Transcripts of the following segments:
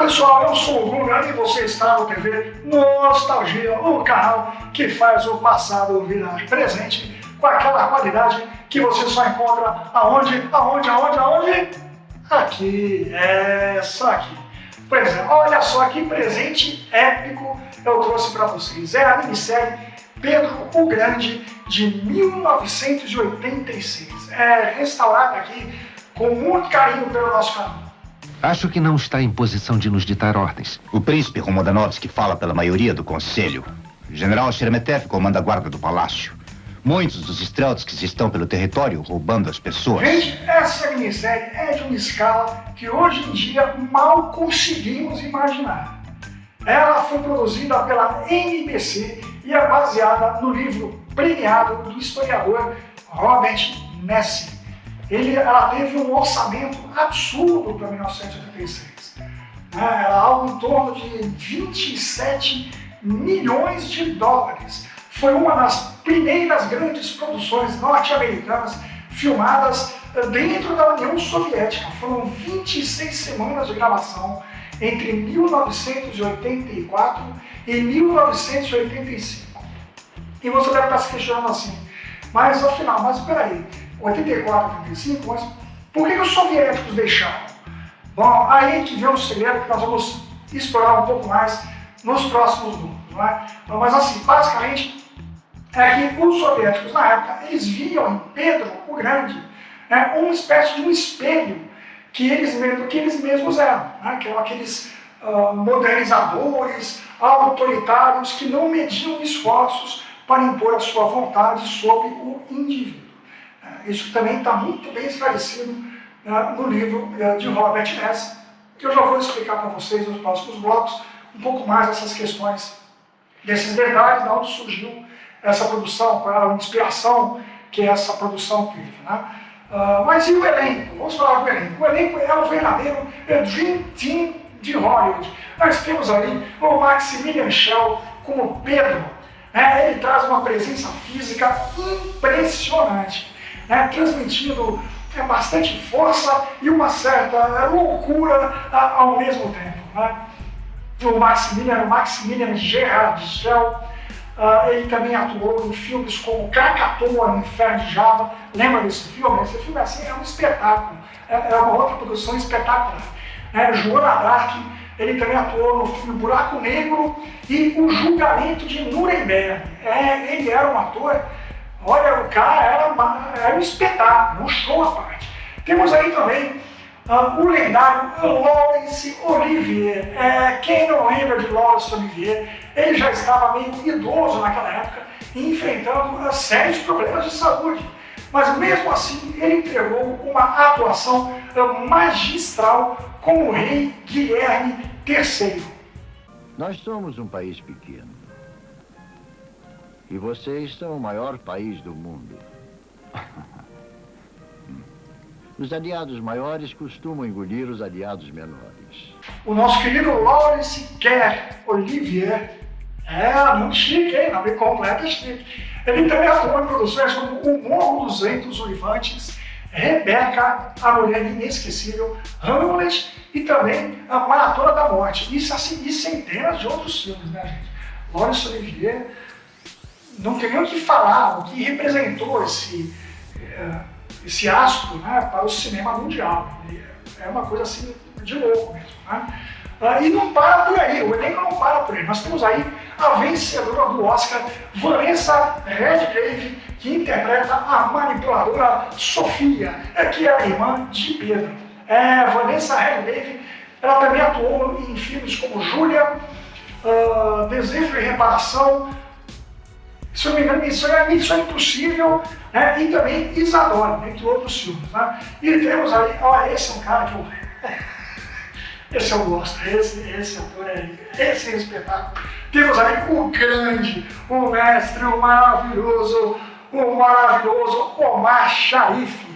pessoal, eu sou o Bruno e você está no TV Nostalgia, o canal que faz o passado virar presente com aquela qualidade que você só encontra aonde? Aqui, só aqui. Pois é, olha só que presente épico eu trouxe para vocês. É a minissérie Pedro o Grande de 1986. É restaurada aqui com muito carinho pelo nosso canal. Acho que não está em posição de nos ditar ordens. O príncipe Romodanovski fala pela maioria do conselho. O general Sheremetev comanda a guarda do palácio. Muitos dos Streltskis estão pelo território roubando as pessoas. Gente, essa minissérie é de uma escala que hoje em dia mal conseguimos imaginar. Ela foi produzida pela NBC e é baseada no livro premiado do historiador Robert Nessie. Ela teve um orçamento absurdo para 1986. Era algo em torno de 27 milhões de dólares. Foi uma das primeiras grandes produções norte-americanas filmadas dentro da União Soviética. Foram 26 semanas de gravação entre 1984 e 1985. E você deve estar se questionando assim, mas afinal, peraí, 84, 85, mas por que os soviéticos deixaram? Bom, aí que vem um segredo que nós vamos explorar um pouco mais nos próximos números, não é? Mas assim, basicamente, é que os soviéticos na época, eles viam em Pedro o Grande, né, uma espécie de um espelho que eles mesmos eram, né, que eram aqueles modernizadores, autoritários, que não mediam esforços para impor a sua vontade sobre o indivíduo. Isso também está muito bem esclarecido no livro de Robert Nessie, que eu já vou explicar para vocês nos próximos blocos um pouco mais dessas questões, desses detalhes, de onde surgiu essa produção, qual era a inspiração que essa produção teve. Né? Mas e o elenco? Vamos falar do elenco. O elenco é o verdadeiro Dream Team de Hollywood. Nós temos ali o Maximilian Schell como Pedro. Ele traz uma presença física impressionante, transmitindo bastante força e uma certa loucura ao mesmo tempo. O Maximilian Gerard Schell, ele também atuou em filmes como Krakatoa no Inferno de Java. Lembra desse filme? Esse filme assim, é um espetáculo, é uma outra produção espetacular. Joana d'Arc, ele também atuou no filme Buraco Negro e O Julgamento de Nuremberg. Ele era um ator, olha, o cara era um espetáculo, um show à parte. Temos aí também o lendário Laurence Olivier. Quem não lembra de Laurence Olivier, ele já estava meio idoso naquela época, enfrentando sérios problemas de saúde. Mas mesmo assim, ele entregou uma atuação magistral como o rei Guilherme III. Nós somos um país pequeno. E vocês são o maior país do mundo. Os aliados maiores costumam engolir os aliados menores. O nosso querido Laurence Olivier, nome chique, hein? Nome completo chique. Ele também atuou em produções como O Morro dos Ventos Uivantes, Rebeca, A Mulher Inesquecível, Hamlet e também A Maratona da Morte. Isso assim, e centenas de outros filmes, né, gente? Laurence Olivier, não tem nem o que falar, o que representou esse astro, né, para o cinema mundial. É uma coisa assim de louco mesmo. Né? E não para por aí, o elenco não para por aí. Nós temos aí a vencedora do Oscar, Vanessa Redgrave, que interpreta a manipuladora Sofia, que é a irmã de Pedro. Vanessa Redgrave, ela também atuou em filmes como Júlia, Desejo e Reparação, se eu não me engano, Missão Impossível, e também Isadora, entre outros filmes. Né? E temos aí, esse é um cara que eu... Esse eu gosto, esse ator esse é um espetáculo. Temos aí o grande, o mestre, o maravilhoso Omar Sharif.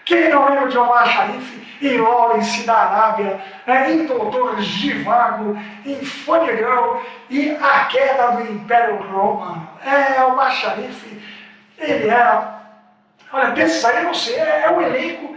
Quem não lembra de Omar Sharif em Lawrence da Arábia, em Doutor Zhivago, em Funny Girl e A Queda do Império Romano. Omar Sharif, ele era, olha, desses aí eu não sei, é um elenco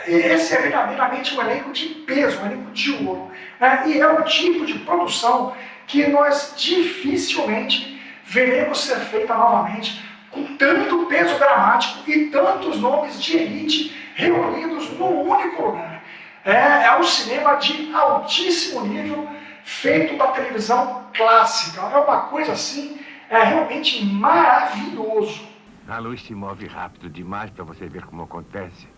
Esse é verdadeiramente um elenco de peso, um elenco de ouro. Né? E é o tipo de produção que nós dificilmente veremos ser feita novamente, com tanto peso dramático e tantos nomes de elite reunidos num único lugar. É um cinema de altíssimo nível, feito da televisão clássica. É uma coisa assim, realmente maravilhoso. A luz se move rápido demais para você ver como acontece.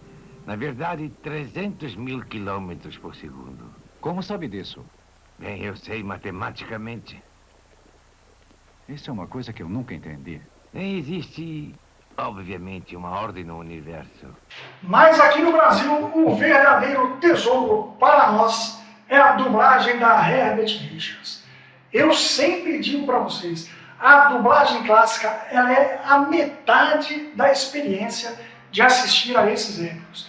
Na verdade, 300 mil quilômetros por segundo. Como sabe disso? Bem, eu sei matematicamente. Isso é uma coisa que eu nunca entendi. Existe, obviamente, uma ordem no universo. Mas aqui no Brasil, o verdadeiro tesouro para nós é a dublagem da Herbert Richards. Eu sempre digo para vocês, a dublagem clássica ela é a metade da experiência de assistir a esses épicos.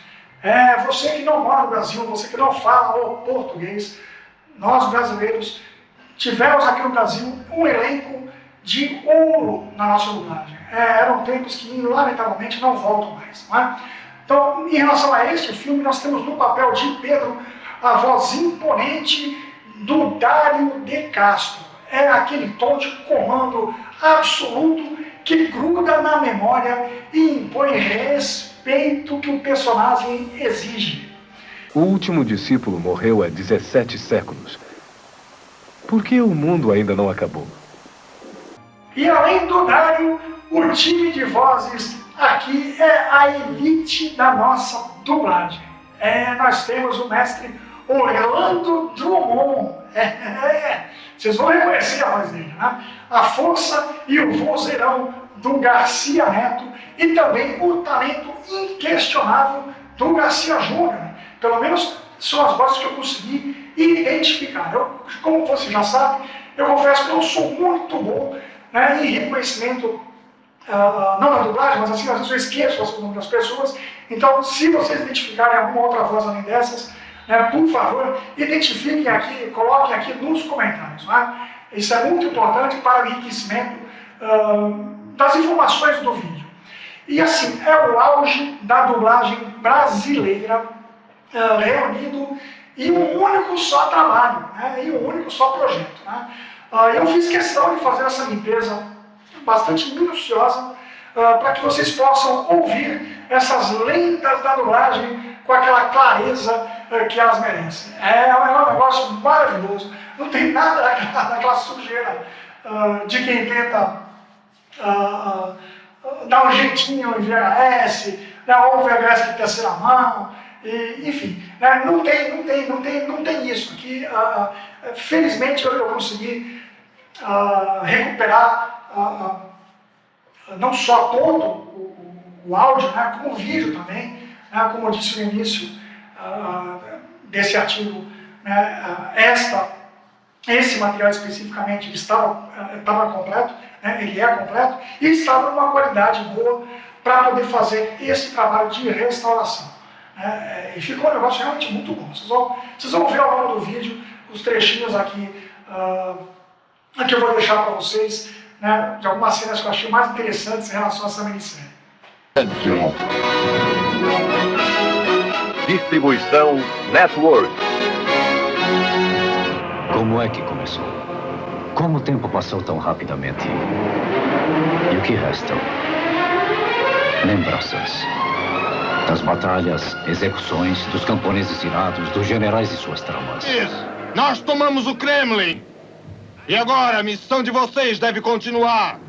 Você que não mora no Brasil, você que não fala o português, nós brasileiros tivemos aqui no Brasil um elenco de ouro na nossa dublagem. Eram tempos que, lamentavelmente, não voltam mais. Não é? Então, em relação a este filme, nós temos no papel de Pedro a voz imponente do Dário de Castro. É aquele tom de comando absoluto que gruda na memória e impõe respeito que o personagem exige. O último discípulo morreu há 17 séculos. Por que o mundo ainda não acabou? E além do Dário, o time de vozes aqui é a elite da nossa dublagem. Nós temos o mestre Orlando Drummond. Vocês vão reconhecer a voz dele, né? A força e o vozeirão do Garcia Neto e também o talento inquestionável do Garcia Júnior. Pelo menos são as vozes que eu consegui identificar. Como você já sabe, eu confesso que eu sou muito bom, né, em reconhecimento, não na dublagem, mas assim, às vezes eu esqueço o nome das pessoas. Então, se vocês identificarem alguma outra voz além dessas, né, por favor, identifiquem aqui, coloquem aqui nos comentários. Né? Isso é muito importante para o enriquecimento das informações do vídeo. E assim, é o auge da dublagem brasileira reunido em um único só trabalho, né, em um único só projeto. Né? Eu fiz questão de fazer essa limpeza bastante minuciosa para que vocês possam ouvir essas lendas da dublagem com aquela clareza que elas merecem. É um negócio maravilhoso. Não tem nada daquela sujeira de quem tenta dar um jeitinho em VHS, né, ou VHS de terceira mão, enfim, né, não tem isso. Aqui, felizmente, eu consegui recuperar não só todo o áudio, né, como o vídeo também, né, como eu disse no início desse artigo, né, esse material especificamente estava completo, né, ele é completo, e estava numa qualidade boa para poder fazer esse trabalho de restauração. Né, e ficou um negócio realmente muito bom. Vocês vão ver ao longo do vídeo os trechinhos aqui, que eu vou deixar para vocês, né, de algumas cenas que eu achei mais interessantes em relação a essa minissérie. Distribuição Network. Como é que começou? Como o tempo passou tão rapidamente? E o que restam? Lembranças. Das batalhas, execuções, dos camponeses irados, dos generais e suas tramas. Isso! Nós tomamos o Kremlin! E agora a missão de vocês deve continuar.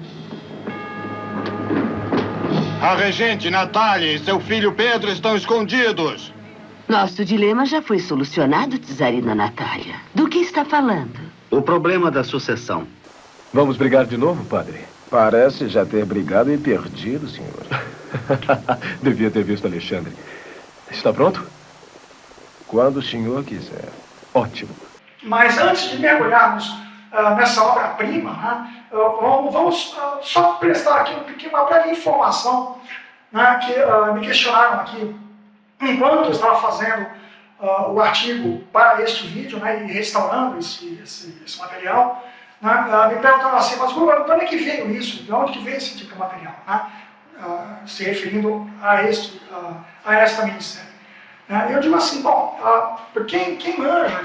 A regente Natália e seu filho Pedro estão escondidos. Nosso dilema já foi solucionado, Tsarina Natália. Do que está falando? O problema da sucessão. Vamos brigar de novo, padre? Parece já ter brigado e perdido, senhor. Devia ter visto Alexandre. Está pronto? Quando o senhor quiser. Ótimo. Mas antes de mergulharmos nessa obra-prima, né, vamos só prestar aqui uma breve informação, né, que me questionaram aqui enquanto eu estava fazendo o artigo para este vídeo, né, e restaurando esse material, né, me perguntaram assim, mas Bruno, de onde é que veio isso? De onde que veio esse tipo de material? Né? Se referindo a esta minissérie. Eu digo assim, bom, quem manja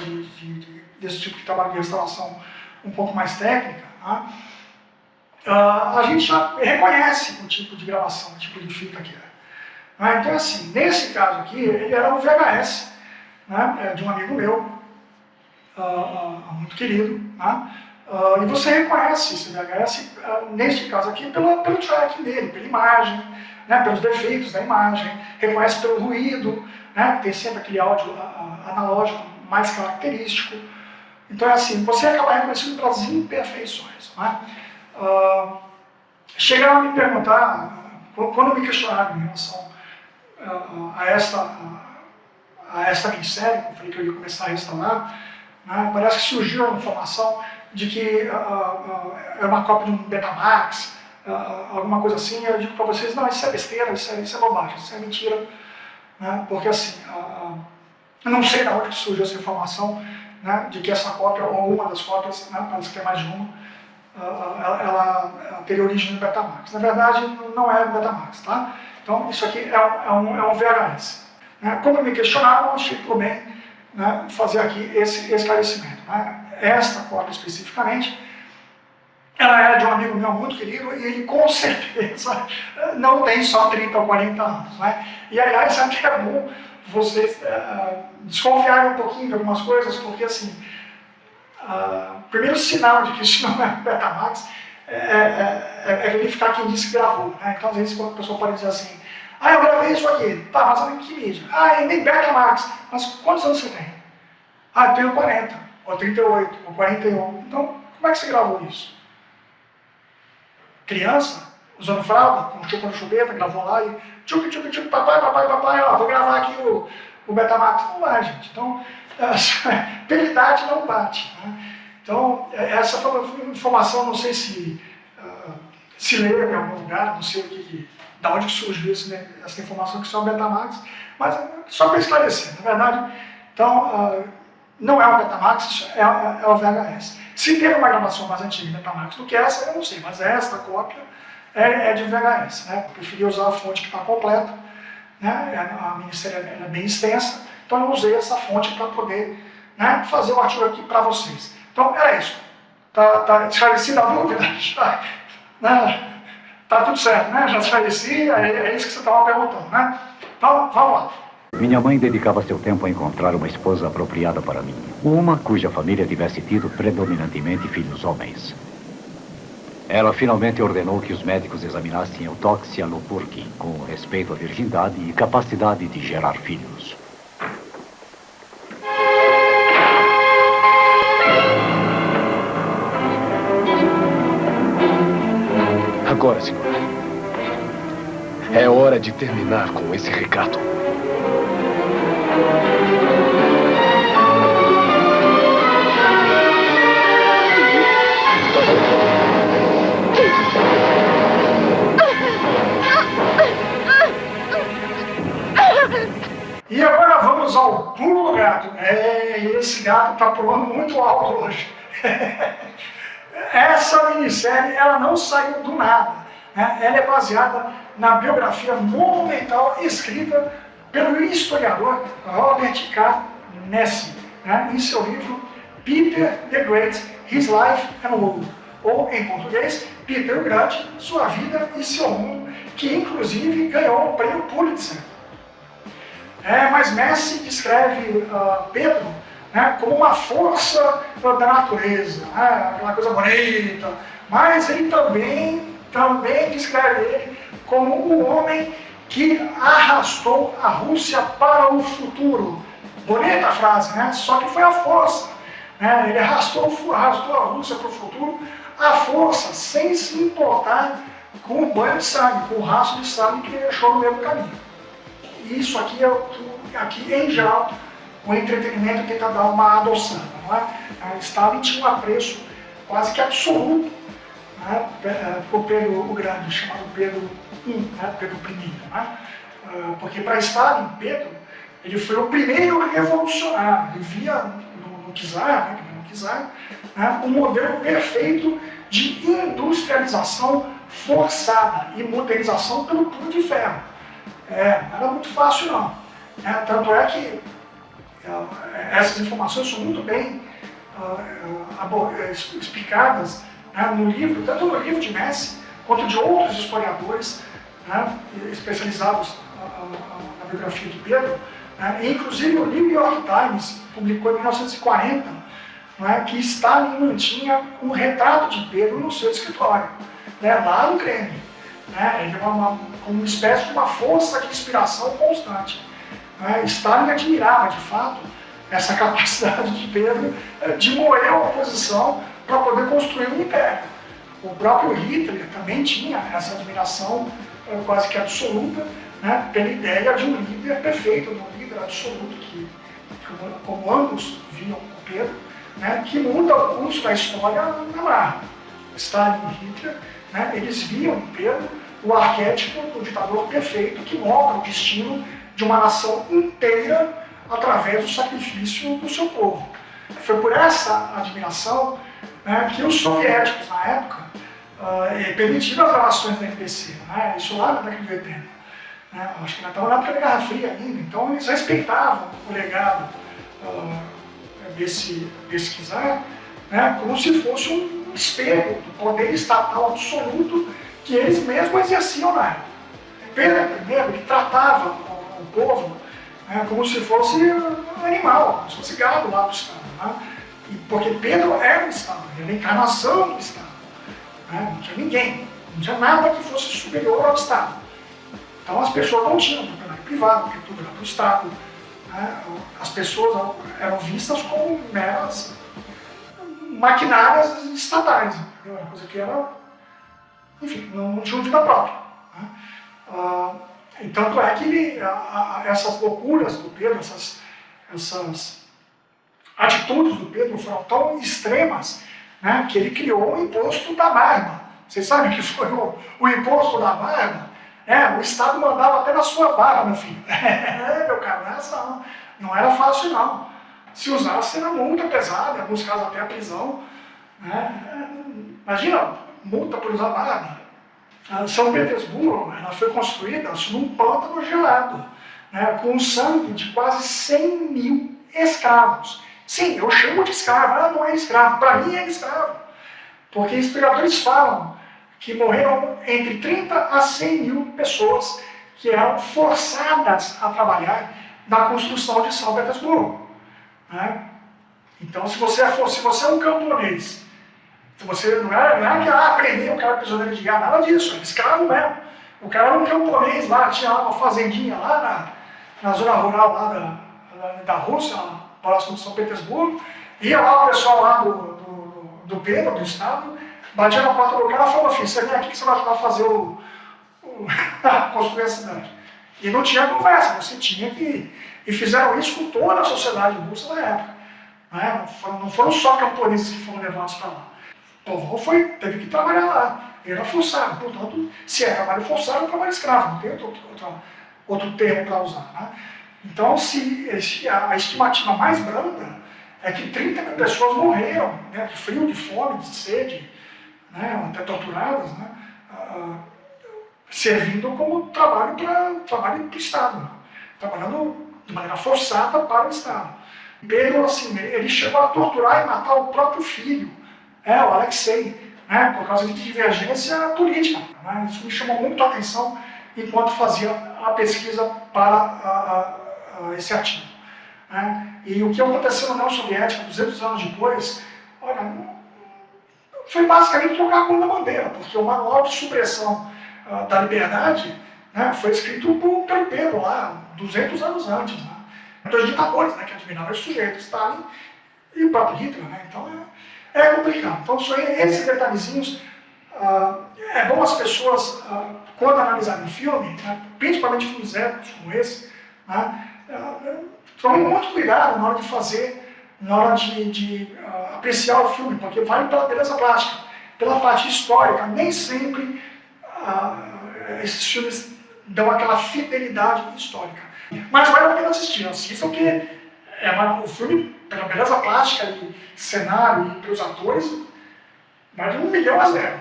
desse tipo de trabalho de restauração um pouco mais técnica, a gente já reconhece o tipo de gravação, o tipo de fita que é. Então, assim, nesse caso aqui, ele era um VHS, de um amigo meu, muito querido, e você reconhece esse VHS, neste caso aqui, pelo tracking dele, pela imagem, pelos defeitos da imagem, reconhece pelo ruído, tem sempre aquele áudio analógico mais característico. Então é assim, você acaba reconhecendo pelas imperfeições. Chegaram a me perguntar, quando me questionaram em relação a esta minissérie, eu falei que eu ia começar a restaurar, parece que surgiu a informação de que é uma cópia de um Betamax, alguma coisa assim. Eu digo para vocês, não, isso é besteira, isso é bobagem, isso é mentira, porque assim, eu não sei de onde surgiu essa informação, de que essa cópia, ou uma das cópias, parece que tem mais de uma, ela teria origem no Betamax. Na verdade, não é o Betamax, tá? Então, isso aqui é um VHS. Como me questionaram, eu achei por bem fazer aqui esse esclarecimento. Esta cópia, especificamente, ela é de um amigo meu muito querido, e ele, com certeza, não tem só 30 ou 40 anos. E, aliás, até é bom vocês desconfiarem um pouquinho de algumas coisas, porque, assim, o primeiro sinal de que isso não é Betamax é verificar quem disse que gravou. Então, às vezes, quando a pessoa pode dizer assim, eu gravei isso aqui, tá, mas em que mídia? É nem Betamax, mas quantos anos você tem? Eu tenho 40, ou 38, ou 41. Então, como é que você gravou isso? Criança, usando fralda, com chupa no chupeta, gravou lá e tchuc, papai, vou gravar aqui o Betamax. Não vai, gente. Então, pela idade não bate. Então, essa foi uma informação, não sei se leu em algum lugar, não sei da onde surgiu essa informação que isso é o Betamax, mas só para esclarecer, na verdade, então, não é o Betamax, isso é o VHS. Se teve uma gravação mais antiga de Betamax do que essa, eu não sei, mas esta cópia é de VHS. Eu preferi usar a fonte que está completa, a minissérie é bem extensa, então eu usei essa fonte para poder fazer o artigo aqui para vocês. Então, era isso. Tá esclarecida a dúvida? Tá tudo certo, Já esclareci, é isso que você estava perguntando, Então, vamos lá. Minha mãe dedicava seu tempo a encontrar uma esposa apropriada para mim. Uma cuja família tivesse tido predominantemente filhos homens. Ela finalmente ordenou que os médicos examinassem autópsia no Purkin, com respeito à virgindade e capacidade de gerar filhos. Agora, senhor. É hora de terminar com esse recado. E agora vamos ao pulo do gato. Esse gato está pulando muito alto hoje. Essa minissérie, ela não saiu do nada. Ela é baseada na biografia monumental escrita pelo historiador Robert K. Nessie, em seu livro Peter the Great, His Life and World, ou, em português, Peter o Grande, Sua Vida e Seu Mundo, que inclusive ganhou o prêmio Pulitzer. Mas Nessie descreve Pedro como uma força da natureza, aquela coisa bonita, mas ele também descreve ele como um homem que arrastou a Rússia para o futuro. Bonita a frase, Só que foi a força. Ele arrastou a Rússia para o futuro, à força, sem se importar com o banho de sangue, com o rastro de sangue que ele deixou no meio do caminho. E isso aqui aqui em geral, o entretenimento tenta dar uma adoçada, Stalin tinha um apreço quase que absoluto por Pedro o Grande, chamado Pedro I, Pedro I, porque para Stalin, Pedro, ele foi o primeiro revolucionário, ele via no czar, um modelo perfeito de industrialização forçada e modernização pelo punho de ferro. Não era muito fácil não. Tanto é que essas informações são muito bem explicadas, no livro, tanto no livro de Messi, quanto de outros historiadores, especializados na biografia de Pedro. Inclusive o New York Times publicou em 1940 que Stalin mantinha um retrato de Pedro no seu escritório, lá no Kremlin. Ele é como uma espécie de uma força de inspiração constante. Stalin admirava, de fato, essa capacidade de Pedro de moer a oposição para poder construir um império. O próprio Hitler também tinha essa admiração quase que absoluta, pela ideia de um líder perfeito, de um líder absoluto, que como ambos viam o Pedro, que muda o curso da história na marra. Stalin e Hitler, eles viam em Pedro o arquétipo do ditador perfeito que molda o destino de uma nação inteira através do sacrifício do seu povo. Foi por essa admiração que os soviéticos, na época, permitiram as relações da MPC, isso lá na década de 80. Acho que nós estávamos na época da Guerra Fria ainda, então eles respeitavam o legado desse czar, como se fosse um espelho do poder estatal absoluto que eles mesmos exerciam na época. Pedro I, ele tratava o povo como se fosse um animal, como se fosse gado lá do Estado. Porque Pedro era o Estado, ele era a encarnação do Estado. Não tinha ninguém, não tinha nada que fosse superior ao Estado. Então as pessoas não tinham propriedade privada, porque tudo era do Estado. As pessoas eram vistas como meras maquinárias estatais, entendeu? Uma coisa que era, enfim, não tinha vida própria. E tanto é que essas loucuras do Pedro, essas atitudes do Pedro foram tão extremas, que ele criou o imposto da barba. Vocês sabem que foi o imposto da barba? O Estado mandava até na sua barba, meu filho. Meu caro, não era fácil não. Se usasse era multa pesada, em alguns casos até a prisão. Imagina, multa por usar barba. São Petersburgo, ela foi construída num pântano gelado, com o sangue de quase 100 mil escravos. Sim, eu chamo de escravo, não é escravo, para mim é escravo. Porque historiadores falam que morreram entre 30 a 100 mil pessoas que eram forçadas a trabalhar na construção de São Petersburgo. Então, se você é um camponês, você não é que aprendeu o cara prisioneiro de guerra, nada disso, é escravo mesmo. O cara era um camponês lá, tinha lá uma fazendinha lá na zona rural lá da Rússia, próximo de São Petersburgo, ia lá o pessoal lá do Pedro, do Estado, batia na porta do cara e falou, filho, você vem aqui que você vai ajudar a fazer construir a cidade. E não tinha conversa, você tinha que ir. E fizeram isso com toda a sociedade russa na época. Não foram só camponeses que foram levados para lá. O povão teve que trabalhar lá. Ele era forçado. Portanto, se é trabalho forçado, é trabalho escravo. Não tem outro termo para usar. Então, a estimativa mais branda é que 30 mil pessoas morreram de frio, de fome, de sede, até torturadas, servindo como trabalho para o Estado, trabalhando de maneira forçada para o Estado. Pedro, assim, ele chegou a torturar e matar o próprio filho, o Alexei, por causa de divergência política. Isso me chamou muito a atenção enquanto fazia a pesquisa para esse artigo. E o que aconteceu na União Soviética 200 anos depois, foi basicamente trocar a cor da bandeira, porque o manual de supressão da liberdade foi escrito pelo Pedro lá, 200 anos antes. Dois ditadores que admiravam esse sujeito, Stalin e o próprio Hitler. Então é complicado. Então, esses detalhezinhos, é bom as pessoas, quando analisarem o filme, principalmente filmes épicos como esse, tomem muito cuidado na hora de fazer, na hora de apreciar o filme, porque vai pela beleza plástica, pela parte histórica. Nem sempre esses filmes dão aquela fidelidade histórica. Mas vale a pena assistir, assistam que o filme, pela beleza plástica e cenário e pelos atores, mais de 1.000.000.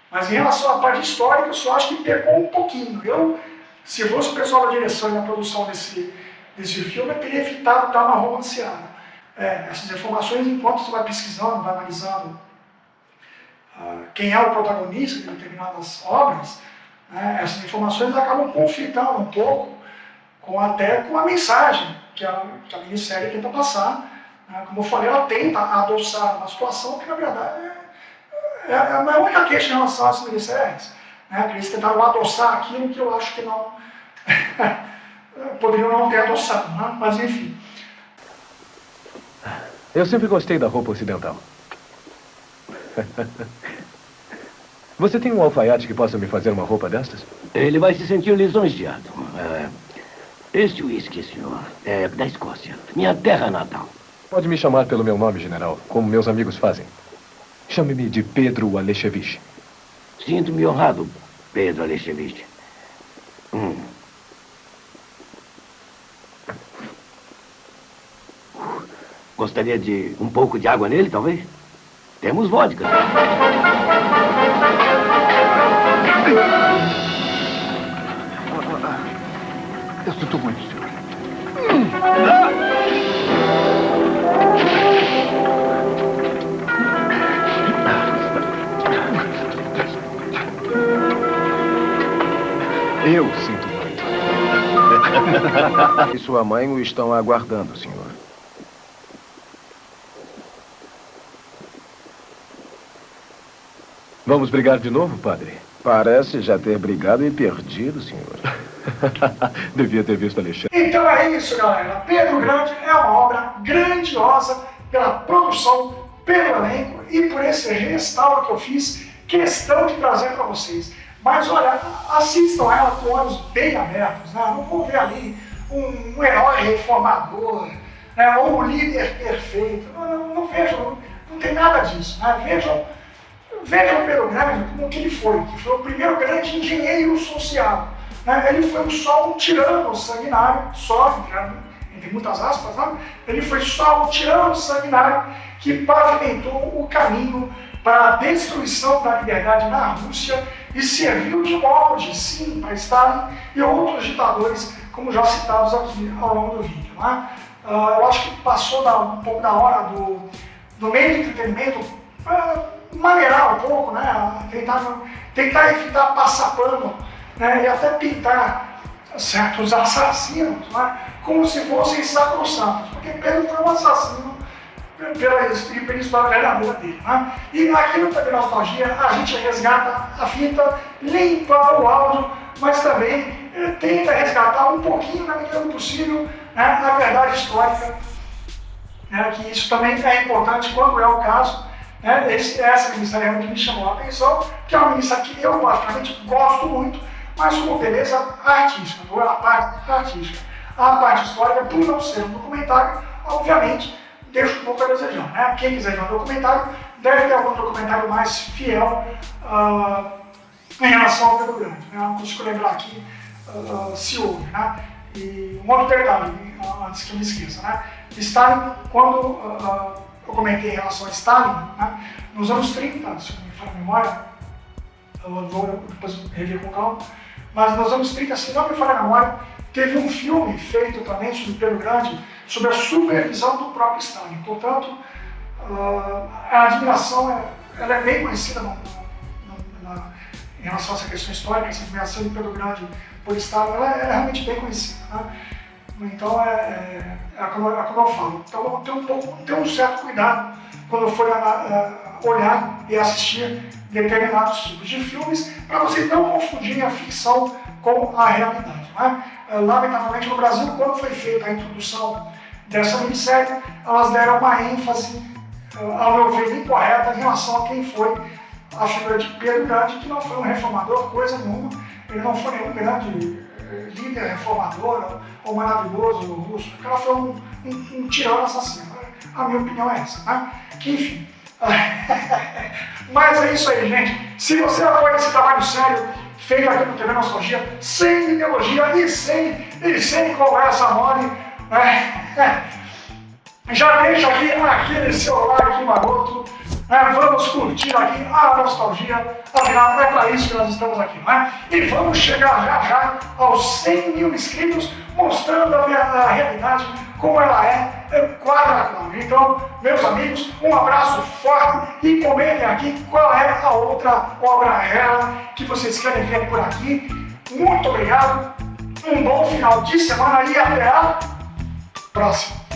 Mas em relação à parte histórica, eu só acho que pecou um pouquinho. Se fosse o pessoal da direção e da produção desse desse filme, eu teria evitado dar uma romanceada. Essas informações, enquanto você vai pesquisando, vai analisando quem é o protagonista de determinadas obras, né, essas informações acabam conflitando um pouco com a mensagem que a minissérie tenta passar. Né? Como eu falei, ela tenta adoçar uma situação que, na verdade, é a minha única queixa em relação às minisséries. Né? Eles tentaram adoçar aquilo que eu acho que não poderiam não ter adoçado, né? Mas enfim. Eu sempre gostei da roupa ocidental. Você tem um alfaiate que possa me fazer uma roupa destas? Ele vai se sentir lisonjeado. Este uísque, senhor, é da Escócia, minha terra natal. Pode me chamar pelo meu nome, general, como meus amigos fazem. Chame-me de Pedro Alexevich. Sinto-me honrado, Pedro Alexevich. Gostaria de um pouco de água nele, talvez? Temos vodka. Eu sinto muito, senhor. Eu sinto muito. E sua mãe o estão aguardando, senhor. Vamos brigar de novo, padre? Parece já ter brigado e perdido, senhor. Devia ter visto Alexandre. Então é isso, galera. Pedro Grande é uma obra grandiosa pela produção, pelo elenco e por esse restauro que eu fiz questão de trazer para vocês. Mas olha, assistam ela com olhos bem abertos, né? Não vou ver ali um herói reformador, né? Ou um líder perfeito. Não vejam, não tem nada disso, né? Vejam o Pedro Grande como que ele foi, que foi o primeiro grande engenheiro social. Né? Ele foi só um tirano sanguinário, entre muitas aspas, né? Ele foi só um tirano sanguinário que pavimentou o caminho para a destruição da liberdade na Rússia e serviu de molde, sim, para Stalin e outros ditadores, como já citados aqui ao longo do vídeo. Né? Eu acho que passou um pouco da hora do meio de entretenimento maneirar um pouco, né? Tentar evitar passar pano, né? E até pintar certos assassinos, né? Como se fossem sacrossantos, porque Pedro foi um assassino pela história verdadeira dele. Né? E aqui no TV Nostalgia a gente resgata a fita, limpa o áudio, mas também tenta resgatar um pouquinho, na medida do possível, né, a verdade histórica, né, que isso também é importante quando é o caso. Né, essa minissérie realmente me chamou a atenção, que é uma minissérie que eu particularmente gosto muito, mas com beleza artística, a parte artística. A parte histórica, por não ser um documentário, obviamente, deixa um pouco a desejar. Né? Quem quiser ver um documentário, deve ter algum documentário mais fiel em relação ao Pedro Grande. Né? Não consigo lembrar aqui se houve. Né? E um outro detalhe, antes que eu me esqueça. Né? Stalin, quando eu comentei em relação a Stalin, né? Nos anos 30, se não me falha a memória, eu vou depois rever com calma, mas nos anos 30, se não me falha a memória, teve um filme feito também sobre Pedro Grande, sobre a supervisão do próprio Stalin. Portanto, a admiração ela é bem conhecida em relação a essa questão histórica, essa admiração de Pedro Grande por Stalin, ela é realmente bem conhecida. Né? Então, como eu falo. Então, tem um certo cuidado quando eu for olhar e assistir determinados tipos de filmes, para vocês não confundirem a ficção com a realidade. Né? Lamentavelmente, no Brasil, quando foi feita a introdução dessa minissérie, elas deram uma ênfase, ao meu ver, incorreta em relação a quem foi a figura de Pedro Grande, que não foi um reformador, coisa nenhuma. Ele não foi nenhum grande líder reformador ou maravilhoso russo, porque ela foi um tirano assassino. A minha opinião é essa, né? Que, enfim. Mas é isso aí, gente. Se você apoia esse trabalho sério, feito aqui no TV Nostalgia, sem ideologia e sem conversa mole, já deixa aqui aquele seu like maroto, Vamos curtir aqui a nostalgia, afinal é para isso que nós estamos aqui, não é? E vamos chegar já aos 100 mil inscritos, mostrando a realidade como ela é quadro a quadro. Então, meus amigos, um abraço forte e comentem aqui qual é a outra obra rara que vocês querem ver por aqui. Muito obrigado, um bom final de semana e até a próxima.